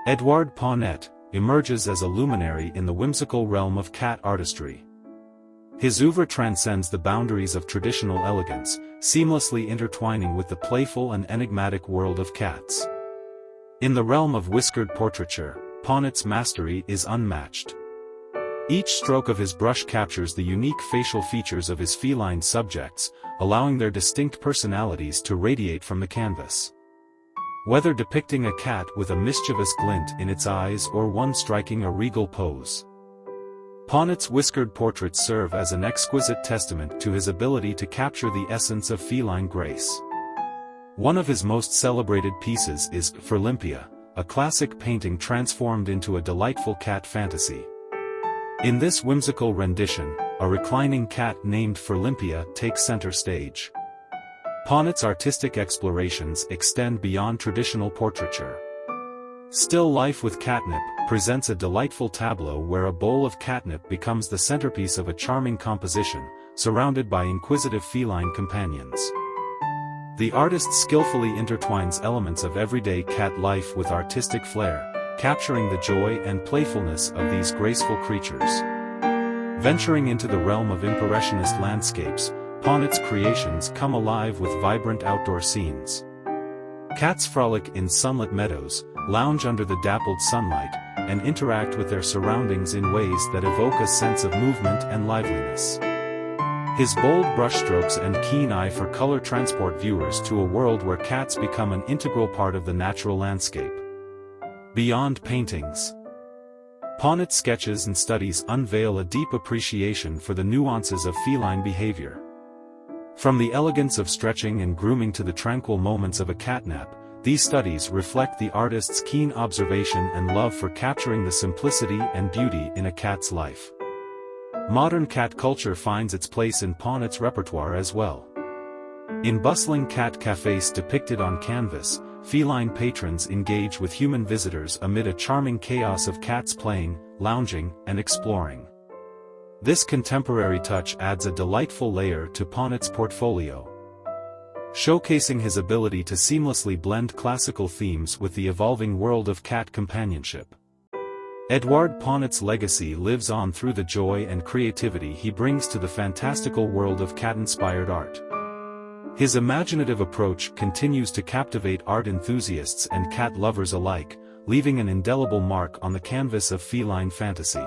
Édouard Pawnet emerges as a luminary in the whimsical realm of cat artistry. His oeuvre transcends the boundaries of traditional elegance, seamlessly intertwining with the playful and enigmatic world of cats. In the realm of whiskered portraiture, Pawnet's mastery is unmatched. Each stroke of his brush captures the unique facial features of his feline subjects, allowing their distinct personalities to radiate from the canvas. Whether depicting a cat with a mischievous glint in its eyes or one striking a regal pose, Pawnet's whiskered portraits serve as an exquisite testament to his ability to capture the essence of feline grace. One of his most celebrated pieces is Feline, a classic painting transformed into a delightful cat fantasy. In this whimsical rendition, a reclining cat named Feline takes center stage. Pawnet's artistic explorations extend beyond traditional portraiture. Still Life with Catnip presents a delightful tableau where a bowl of catnip becomes the centerpiece of a charming composition, surrounded by inquisitive feline companions. The artist skillfully intertwines elements of everyday cat life with artistic flair, capturing the joy and playfulness of these graceful creatures. Venturing into the realm of impressionist landscapes, Pawnet's creations come alive with vibrant outdoor scenes. Cats frolic in sunlit meadows, lounge under the dappled sunlight, and interact with their surroundings in ways that evoke a sense of movement and liveliness. His bold brushstrokes and keen eye for color transport viewers to a world where cats become an integral part of the natural landscape. Beyond paintings, Pawnet's sketches and studies unveil a deep appreciation for the nuances of feline behavior. From the elegance of stretching and grooming to the tranquil moments of a catnap, these studies reflect the artist's keen observation and love for capturing the simplicity and beauty in a cat's life. Modern cat culture finds its place in Pawnet's repertoire as well. In bustling cat cafes depicted on canvas, feline patrons engage with human visitors amid a charming chaos of cats playing, lounging, and exploring. This contemporary touch adds a delightful layer to Pawnet's portfolio, showcasing his ability to seamlessly blend classical themes with the evolving world of cat companionship. Eduard Pawnet's legacy lives on through the joy and creativity he brings to the fantastical world of cat-inspired art. His imaginative approach continues to captivate art enthusiasts and cat lovers alike, leaving an indelible mark on the canvas of feline fantasy.